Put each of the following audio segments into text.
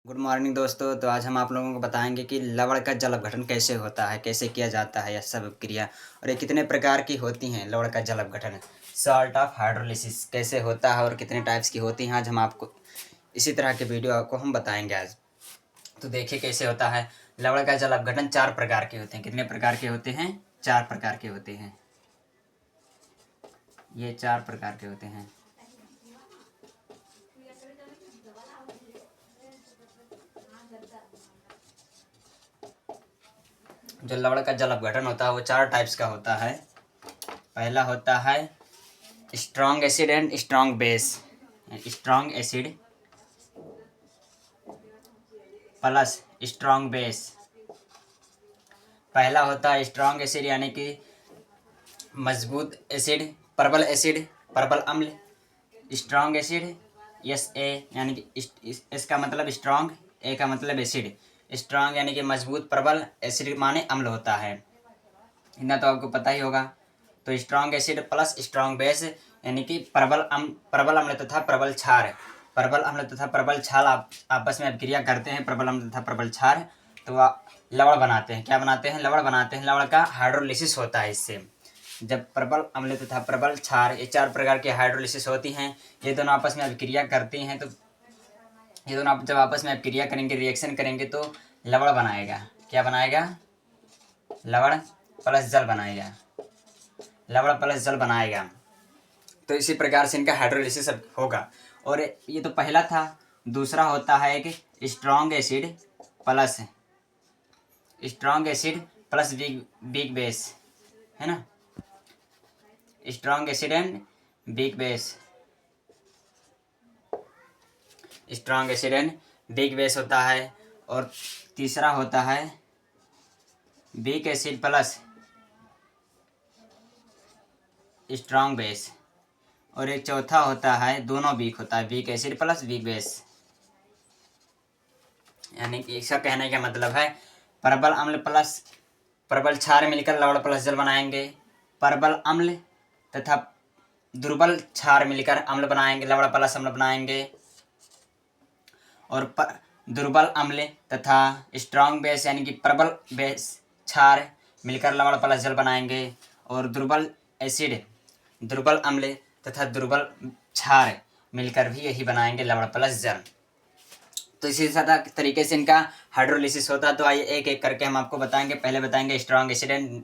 Good morning दोस्तों। तो आज हम आप लोगों को बताएंगे कि लवण का जल अपघटन कैसे होता है, कैसे किया जाता है यह सब क्रिया, और ये कितने प्रकार की होती हैं। लवण का जल अपघटन सॉल्ट ऑफ हाइड्रोलिसिस कैसे होता है और कितने टाइप्स की होती हैं, आज हम आपको इसी तरह के वीडियो आपको हम बताएंगे आज। तो देखिए कैसे होता है। लवण का जल अपघटन 4 प्रकार के होते हैं। कितने प्रकार के होते हैं? 4 प्रकार के होते हैं। ये 4 प्रकार के होते हैं। जो लवण का जल अपघटन होता है वो 4 टाइप्स का होता है। पहला होता है strong acid and strong base. Strong acid plus strong base. पहला होता है स्ट्रॉन्ग एसिड यानी कि मजबूत एसिड, प्रबल एसिड, प्रबल अम्ल। स्ट्रॉन्ग एसिड एस ए यानी कि एस का मतलब स्ट्रॉन्ग, ए का मतलब एसिड। स्ट्रॉन्ग यानी कि मजबूत, प्रबल, एसिड माने अम्ल होता है। इतना तो आपको पता ही होगा। तो strong acid plus strong base यानी कि प्रबल अम्ल तथा प्रबल क्षार। प्रबल अम्ल तथा प्रबल क्षार आपस में अभिक्रिया करते हैं। प्रबल अम्ल तथा प्रबल क्षार तो लवण बनाते हैं। क्या बनाते हैं? लवण बनाते हैं। लवण का हाइड्रोलिसिस होता है इससे। जब प्रबल अम्ल तथा प्रबल क्षार, ये 4 प्रकार की हाइड्रोलिसिस होती हैं, ये दोनों आपस में अभिक्रिया करती हैं। तो ये दोनों जब आपस में अभिक्रिया करेंगे, रिएक्शन करेंगे, तो लवण बनाएगा। क्या बनाएगा? लवण प्लस जल बनाएगा। लवण प्लस जल बनाएगा। तो इसी प्रकार से इनका हाइड्रोलिसिस होगा। और ये तो पहला था। दूसरा होता है एक strong acid plus weak base, है ना। Strong acid and weak base. Strong acid and weak base होता है। और तीसरा होता है weak acid plus strong base. और एक चौथा होता है, दोनों वीक होता है, weak acid plus weak base. यानी कि इसका कहने का मतलब है प्रबल अम्ल प्लस प्रबल क्षार मिलकर लवण प्लस जल बनाएंगे। प्रबल अम्ल तथा दुर्बल क्षार मिलकर अम्ल बनाएंगे, लवण प्लस अम्ल बनाएंगे। और दुर्बल अम्ल तथा स्ट्रॉन्ग बेस यानी कि प्रबल बेस क्षार मिलकर लवण प्लस जल बनाएंगे। और दुर्बल एसिड, दुर्बल अम्ल तथा दुर्बल क्षार मिलकर भी यही बनाएंगे, लवण प्लस जल। तो इसी तरीके से इनका हाइड्रोलिसिस होता है। तो आइए एक एक करके हम आपको बताएंगे। पहले बताएंगे strong acid and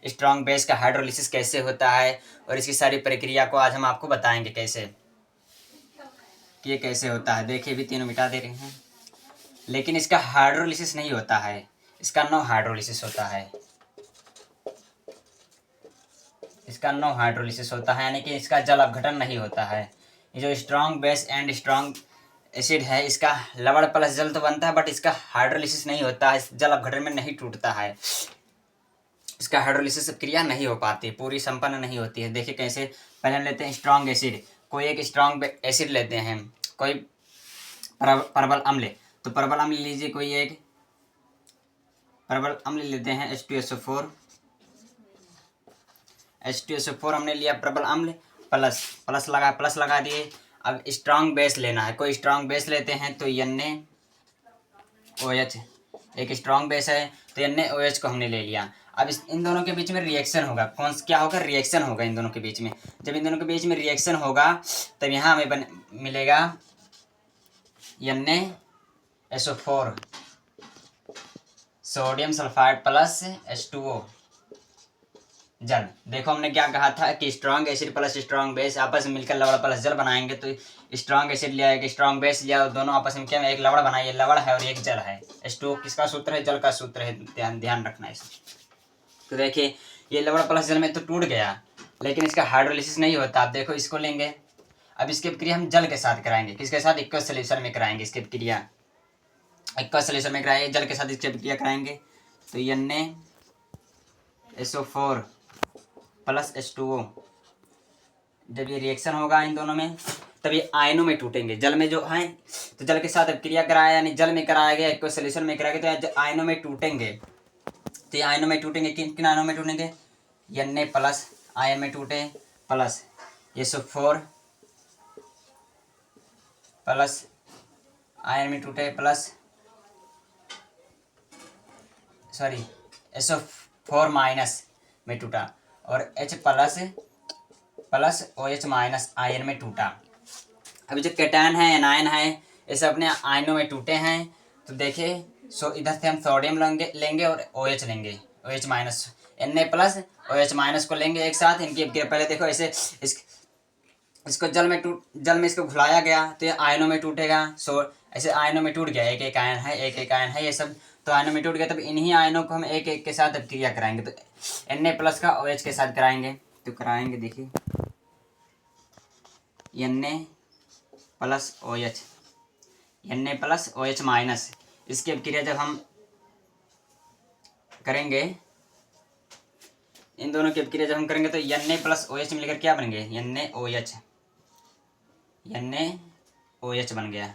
strong base का हाइड्रोलिसिस कैसे होता है, और इसकी सारी प्रक्रिया को आज हम आपको बताएंगे कैसे कि ये कैसे होता है। देखिए भी तीनों मिटा दे रहे हैं, लेकिन इसका हाइड्रोलिसिस नहीं होता है, इसका नो हाइड्रोलिसिस होता है। इसका नो हाइड्रोलिसिस होता है यानी कि इसका जल अपघटन नहीं होता है। ये जो strong base and strong acid है, इसका लवण प्लस जल तो बनता है, बट इसका हाइड्रोलिसिस नहीं होता है, इस जल अपघटन में नहीं टूटता है। इसका हाइड्रोलिसिस क्रिया नहीं हो पाती, पूरी संपन्न नहीं होती है। देखिए कैसे। पहले हम लेते हैं स्ट्रॉन्ग एसिड। कोई एक स्ट्रॉन्ग एसिड लेते हैं, कोई प्रबल अम्ल। तो प्रबल अम्ल लीजिए, कोई एक प्रबल अम्ल लेते हैं H2SO4। H2SO4 हमने लिया प्रबल अम्ल, प्लस लगा दिए। अब स्ट्रॉन्ग बेस लेना है, कोई स्ट्रॉन्ग बेस लेते हैं। तो NaOH एक स्ट्रॉन्ग बेस है, तो NaOH को हमने ले लिया। अब इन दोनों के बीच में रिएक्शन होगा। क्या होगा? रिएक्शन होगा इन दोनों के बीच में। जब इन दोनों के बीच में रिएक्शन होगा, तब यहाँ हमें मिलेगा NaSO4 sodium sulphide plus H2O जल। देखो हमने क्या कहा था कि strong acid plus strong base आपस में मिलकर लवण प्लस जल बनाएंगे। तो स्ट्रॉन्ग एसिड लिया, एक स्ट्रॉन्ग बेस लिया, और दोनों आपस में क्या एक लवण बनाइए। लवण है और एक जल है। H2O किसका सूत्र है? जल का सूत्र है। ध्यान रखना है इसमें। तो देखिए ये लवण प्लस जल में तो टूट गया, लेकिन इसका हाइड्रोलिसिस नहीं होता। आप देखो इसको लेंगे, अब इसकी क्रिया हम जल के साथ कराएंगे। किसके साथ? एक्वस सोल्यूशन में कराएंगे इसकी क्रिया। एक्वस सोल्यूशन में कराएंगे, जल के साथ इसकी क्रिया कराएंगे। तो NaSO4 प्लस H2O, जब ये रिएक्शन होगा इन दोनों में, तब ये आयनों में टूटेंगे। जल में जो है, तो जल के साथ अब क्रिया कराया, यानी जल में कराया गया, एक्वस सोल्यूशन में कराया गया, तो आयनों में टूटेंगे। तो ये आयनों में टूटेंगे। किन किन आयनों में टूटेंगे? Na प्लस आयन में टूटे, प्लस SO4 प्लस आयन में टूटे प्लस सॉरी SO4 माइनस में टूटा और H plus OH minus ion में टूटा। अभी जो कैटायन है एनायन है ये सब अपने आयनों में टूटे हैं। तो देखिए इधर से हम सोडियम लेंगे और OH लेंगे, OH minus Na plus OH minus को लेंगे एक साथ। इनकी पहले देखो ऐसे इसको जल में इसको घुलाया गया तो ये आयनों में टूटेगा। ऐसे आयनों में टूट गया, एक एक आयन है ये सब, तो आयनों में टूट गया। तब इन्हीं आयनों को हम एक एक के साथ अब क्रिया कराएंगे। तो Na प्लस का OH के साथ कराएंगे, तो कराएंगे देखिए Na plus OH, Na plus OH minus. इसकी अब क्रिया जब हम करेंगे, इन दोनों की अब क्रिया जब हम करेंगे तो Na प्लस OH मिलकर क्या बनेंगे, NaOH बन गया।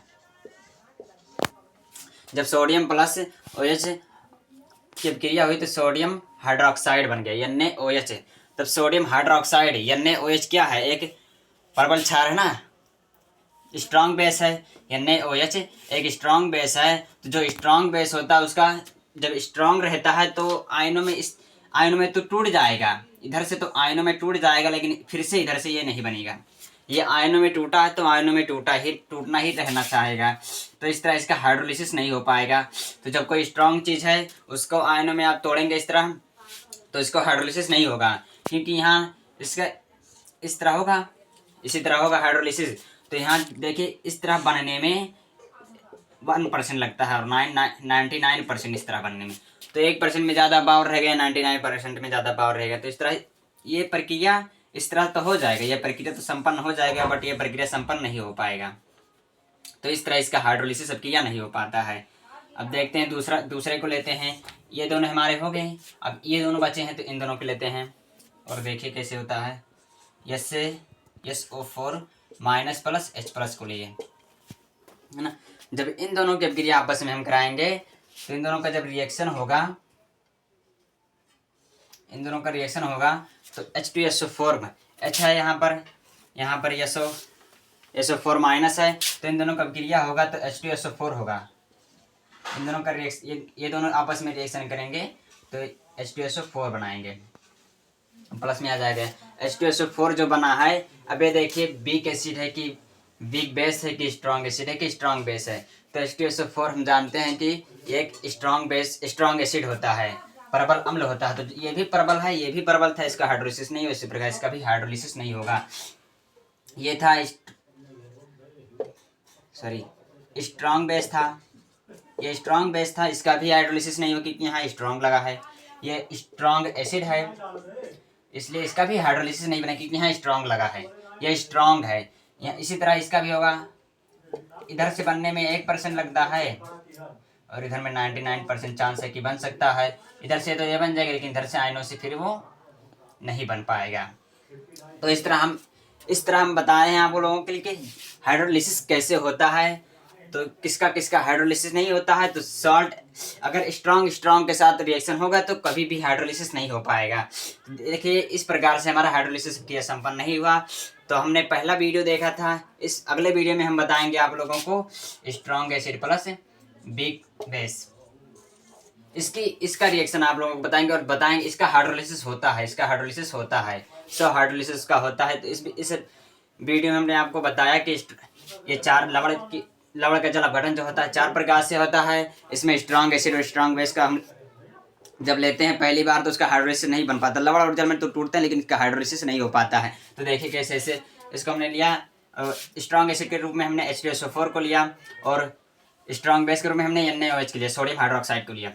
जब सोडियम प्लस OH की अब क्रिया हुई तो सोडियम हाइड्रोक्साइड बन गया, NaOH। तब सोडियम हाइड्रोक्साइड NaOH क्या है, एक प्रबल क्षार है ना, स्ट्रांग बेस है। NaOH एक स्ट्रांग बेस है। तो जो स्ट्रांग बेस होता है उसका जब स्ट्रांग रहता है तो आयनों में तो टूट जाएगा, इधर से तो आयनों में टूट जाएगा, लेकिन फिर से इधर से ये नहीं बनेगा। ये आयनों में टूटा है तो आयनों में टूटना ही रहना चाहेगा। तो इस तरह इसका हाइड्रोलिसिस नहीं हो पाएगा। तो जब कोई स्ट्रांग चीज़ है उसको आयनों में आप तोड़ेंगे इस तरह, तो इसको हाइड्रोलिसिस नहीं होगा, क्योंकि यहाँ इसका इस तरह होगा, इसी तरह होगा हाइड्रोलिसिस। तो यहाँ देखिए इस तरह बनने में 1% लगता है और 99% इस तरह बनने में। तो 1% में ज़्यादा पावर रहेगा, 99% में ज़्यादा पावर रहेगा। तो इस तरह ये प्रक्रिया इस तरह तो हो जाएगा, यह प्रक्रिया तो संपन्न हो जाएगा, बट ये प्रक्रिया संपन्न नहीं हो पाएगा। तो इस तरह इसका हाइड्रोलिसिस प्रक्रिया नहीं हो पाता है। अब देखते हैं दूसरे को लेते हैं। ये दोनों हमारे हो गए, अब ये दोनों बचे हैं तो इन दोनों को लेते हैं और देखिए कैसे होता है। SO4 minus plus H plus को लिए, है ना। जब इन दोनों की क्रिया आपस में हम कराएंगे तो इन दोनों का जब रिएक्शन होगा, इन दोनों का रिएक्शन होगा तो H2SO4 H है यहाँ पर SO4 माइनस है, तो इन दोनों का क्रिया होगा तो H2SO4 होगा। इन दोनों का रिएक्शन, ये दोनों आपस में रिएक्शन करेंगे तो H2SO4 बनाएंगे, प्लस में आ जाएगा। H2SO4 जो बना है, अब ये देखिए वीक एसिड है कि वीक बेस है कि स्ट्रॉन्ग एसिड है कि स्ट्रॉन्ग बेस है। तो H2SO4 हम जानते हैं कि एक स्ट्रॉन्ग एसिड होता है, प्रबल अम्ल होता है। तो ये भी प्रबल है, ये भी प्रबल था, इसका हाइड्रोलिसिस नहीं हो, इसी प्रकार इसका भी हाइड्रोलिसिस नहीं होगा। ये था स्ट्रॉन्ग बेस था, ये स्ट्रॉन्ग बेस था, इसका भी हाइड्रोलिसिस नहीं होगा क्योंकि यहाँ स्ट्रॉन्ग लगा है। ये स्ट्रॉन्ग एसिड है इसलिए इसका भी हाइड्रोलिसिस नहीं बना क्योंकि यहाँ स्ट्रॉन्ग लगा है, यह स्ट्रॉन्ग है। यहाँ इसी तरह इसका भी होगा, इधर से बनने में 1% लगता है और इधर में 99% चांस है कि बन सकता है। इधर से तो ये बन जाएगा, लेकिन इधर से आयनों से फिर वो नहीं बन पाएगा। तो इस तरह हम बताए हैं आप लोगों के लिए कि हाइड्रोलिसिस कैसे होता है। तो किसका हाइड्रोलिसिस नहीं होता है, तो सॉल्ट अगर स्ट्रॉन्ग के साथ रिएक्शन होगा तो कभी भी हाइड्रोलिसिस नहीं हो पाएगा। देखिए इस प्रकार से हमारा हाइड्रोलिसिस क्रिया संपन्न नहीं हुआ। तो हमने पहला वीडियो देखा था, इस अगले वीडियो में हम बताएंगे आप लोगों को strong acid plus weak base, इसका रिएक्शन आप लोगों को बताएंगे और बताएंगे इसका हाइड्रोलिसिस होता है, सो हाइड्रोलिसिस का होता है। तो इस वीडियो में हमने आपको बताया कि ये चार लवण का जल अपघटन जो होता है 4 प्रकार से होता है। इसमें स्ट्रॉन्ग एसिड और स्ट्रॉन्ग बेस का हम जब लेते हैं पहली बार तो उसका हाइड्रोलिसिस नहीं बन पाता, लवण और जल में तो टूटते हैं लेकिन इसका हाइड्रोलिसिस नहीं हो पाता है। तो देखिए कैसे इसको हमने लिया, स्ट्रॉन्ग एसिड के रूप में हमने H2SO4 को लिया और स्ट्रॉन्ग बेस के रूप में हमने NaOH के लिए सोडियम हाइड्रोक्साइड को लिया।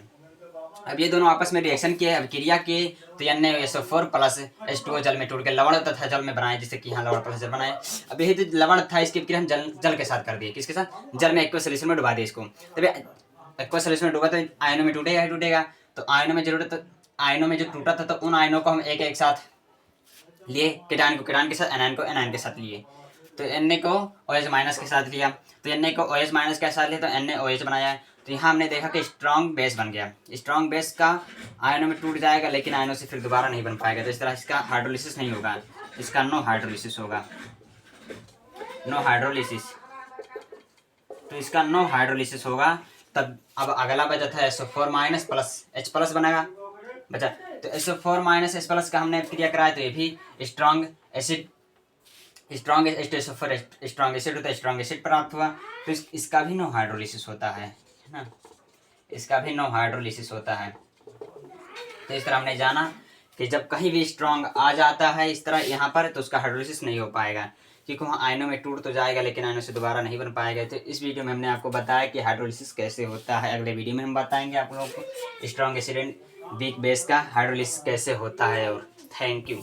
अब ये दोनों आपस में रिएक्शन किए, अब क्रिया किए तो NaOH4 प्लस H2O जल में टूट के लवण तथा जल में बनाए, जैसे कि यहाँ लवण प्लस जल बनाए। अब यही जो लवण था इसकी क्रिया हम जल के साथ कर दिए, किसके साथ, जल में एक्वस सॉल्यूशन में डुबा दिए इसको। तब एक्वस सॉल्यूशन में डूबा तो आयनों में टूटेगा। तो आयनों में जो टूटा था तो उन आयनों को हम एक साथ लिए, कीटान को कीटान के साथ, एनायन को एनायन के साथ लिए। तो Na को OH माइनस के साथ लिया, तो Na को OH माइनस के साथ लिया तो NaOH बनाया। तो यहाँ हमने देखा कि स्ट्रॉन्ग बेस बन गया। स्ट्रॉन्ग बेस का आयनों में टूट जाएगा लेकिन आयनों से फिर दोबारा नहीं बन पाएगा। तो इस तरह इसका हाइड्रोलिसिस नहीं होगा, इसका नो हाइड्रोलिसिस होगा, नो हाइड्रोलिसिस। तो इसका नो हाइड्रोलिसिस होगा। तब अब अगला बचा था SO4 minus plus H plus बनेगा बचा। तो SO4 माइनस H प्लस का हमने क्रिया कराया, तो ये भी strong acid, strong SO4 strong acid होता है, स्ट्रॉन्ग एसिड प्राप्त हुआ। तो इसका भी नो हाइड्रोलिसिस होता है ना, इसका भी नो हाइड्रोलिसिस होता है। तो इस तरह हमने जाना कि जब कहीं भी स्ट्रॉन्ग आ जाता है इस तरह यहाँ पर, तो उसका हाइड्रोलिसिस नहीं हो पाएगा, क्योंकि वहाँ आयनों में टूट तो जाएगा लेकिन आयनों से दोबारा नहीं बन पाएगा। तो इस वीडियो में हमने आपको बताया कि हाइड्रोलिसिस कैसे होता है। अगले वीडियो में हम बताएंगे आप लोगों को strong acid and weak base का हाइड्रोलिसिस कैसे होता है। और थैंक यू।